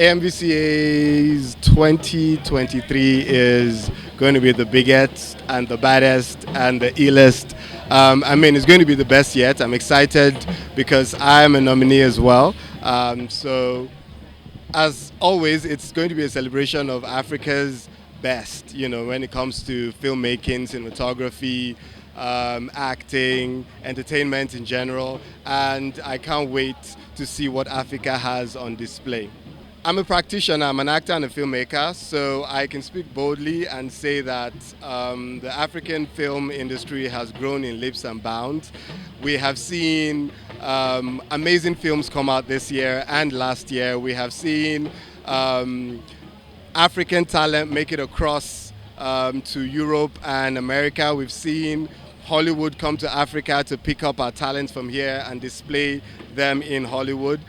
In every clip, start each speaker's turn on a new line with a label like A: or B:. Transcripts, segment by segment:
A: Amvca's 2023 is going to be the biggest and the baddest and the illest. It's going to be the best yet. I'm excited because I'm a nominee as well. So, as always, it's going to be a celebration of Africa's best, when it comes to filmmaking, cinematography, acting, entertainment in general. And I can't wait to see what Africa has on display. I'm a practitioner, I'm an actor and a filmmaker, so I can speak boldly and say that the African film industry has grown in leaps and bounds. We have seen amazing films come out this year and last year. We have seen African talent make it across to Europe and America. We've seen Hollywood come to Africa to pick up our talents from here and display them in Hollywood.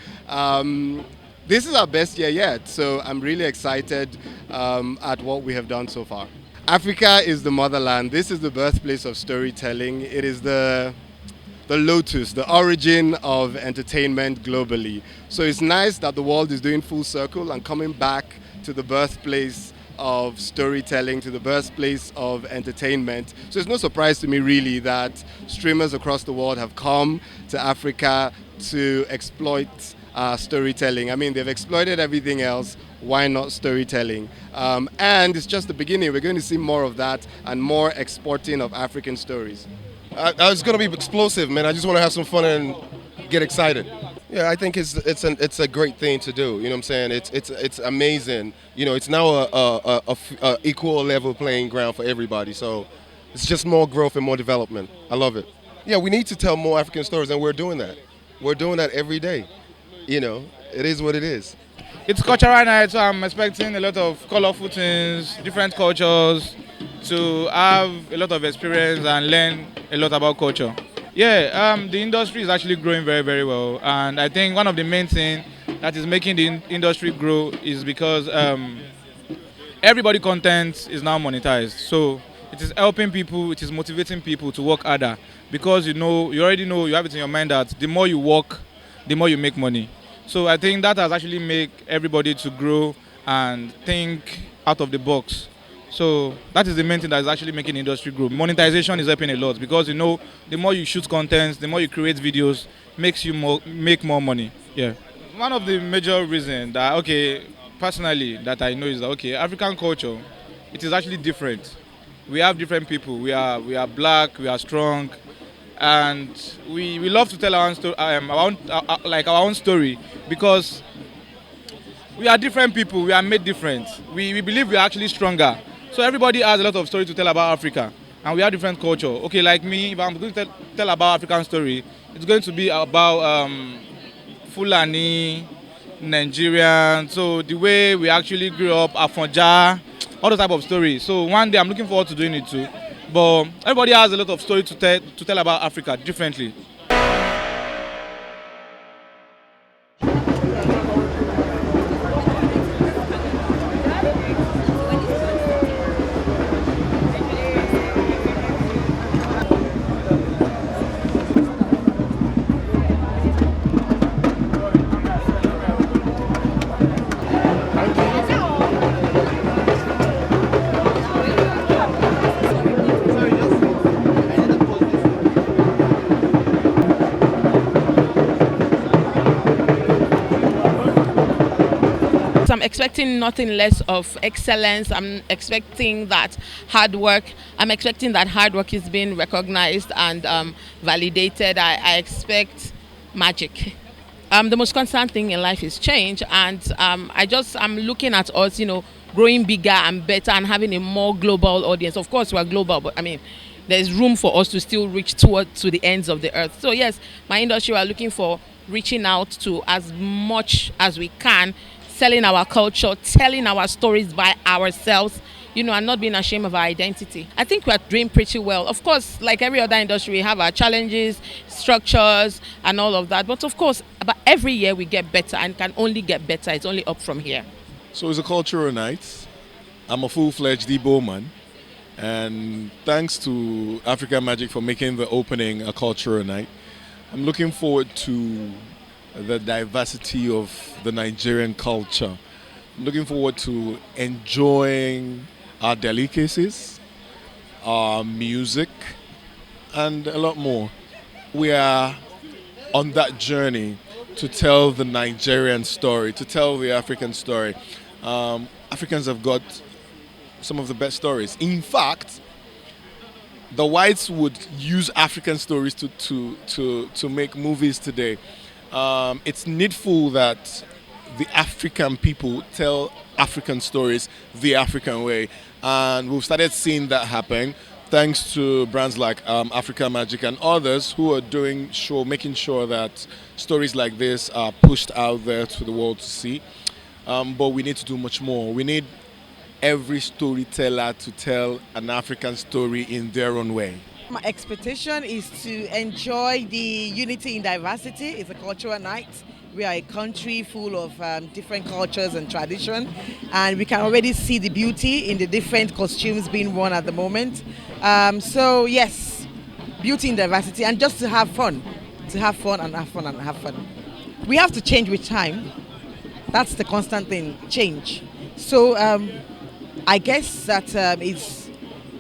A: This is our best year yet, so I'm really excited at what we have done so far. Africa is the motherland. This is the birthplace of storytelling. It is the lotus, the origin of entertainment globally. So it's nice that the world is doing full circle and coming back to the birthplace of storytelling, to the birthplace of entertainment. So it's no surprise to me really that streamers across the world have come to Africa to exploit storytelling. They've exploited everything else. Why not storytelling? And it's just the beginning. We're going to see more of that and more exporting of African stories.
B: It's going to be explosive, man. I just want to have some fun and get excited. Yeah, I think it's a great thing to do. You know what I'm saying? It's amazing. It's now a equal level playing ground for everybody. So it's just more growth and more development. I love it. Yeah, we need to tell more African stories, and we're doing that. We're doing that every day. It is what it is.
C: It's cultural night, so I'm expecting a lot of colorful things, different cultures, to have a lot of experience and learn a lot about culture. Yeah, the industry is actually growing very, very well, and I think one of the main things that is making the industry grow is because everybody content is now monetized. So it is helping people, it is motivating people to work harder, because you already know, you have it in your mind that the more you work, the more you make money. So I think that has actually made everybody to grow and think out of the box. So that is the main thing that is actually making the industry grow. Monetization is helping a lot, because the more you shoot content, the more you create videos, makes you make more money. Yeah. One of the major reasons that personally that I know is that African culture, it is actually different. We have different people. We are black, we are strong, and we love to tell our own story, our own story, because we are different people. We are made different. We believe we are actually stronger. So everybody has a lot of story to tell about Africa, and we have different culture. Like me, if I'm going to tell about African story, it's going to be about Fulani, Nigerian. So the way we actually grew up, Afonja, all those type of stories. So one day I'm looking forward to doing it too. But everybody has a lot of story to tell about Africa differently.
D: I'm expecting nothing less of excellence. I'm expecting that hard work. I'm expecting that hard work is being recognized and validated. I expect magic. The most constant thing in life is change, and I'm looking at us, growing bigger and better and having a more global audience. Of course, we're global, but there's room for us to still reach to the ends of the earth. So yes, my industry, we're looking for reaching out to as much as we can, selling our culture, telling our stories by ourselves, and not being ashamed of our identity. I think we're doing pretty well. Of course, like every other industry, we have our challenges, structures, and all of that. But of course, every year we get better and can only get better. It's only up from here.
E: So it's a cultural night. I'm a full-fledged Igbo man. And thanks to African Magic for making the opening a cultural night. I'm looking forward to the diversity of the Nigerian culture Looking forward to enjoying our delicacies, our music, and a lot more. We are on that journey to tell the Nigerian story, to tell the African story. Africans have got some of the best stories. In fact, the whites would use African stories to make movies today. It's needful that the African people tell African stories the African way. And we've started seeing that happen thanks to brands like Africa Magic and others who are making sure that stories like this are pushed out there to the world to see. But we need to do much more. We need every storyteller to tell an African story in their own way.
F: My expectation is to enjoy the unity in diversity. It's a cultural night. We are a country full of different cultures and tradition, and we can already see the beauty in the different costumes being worn at the moment. So yes, beauty in diversity, and just to have fun and have fun. We have to change with time. That's the constant thing, change. So I guess that is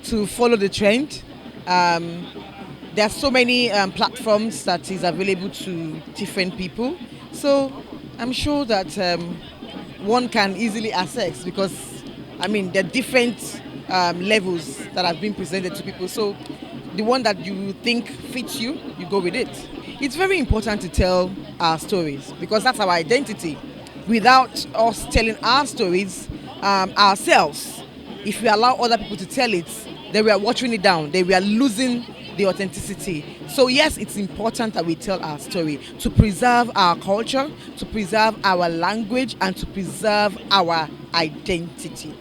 F: to follow the trend. There are so many platforms that is available to different people. So I'm sure that one can easily access, because there are different levels that have been presented to people. So the one that you think fits you, you go with it. It's very important to tell our stories, because that's our identity. Without us telling our stories ourselves, if we allow other people to tell it, then we are watering it down. Then we are losing the authenticity. So yes, it's important that we tell our story to preserve our culture, to preserve our language, and to preserve our identity.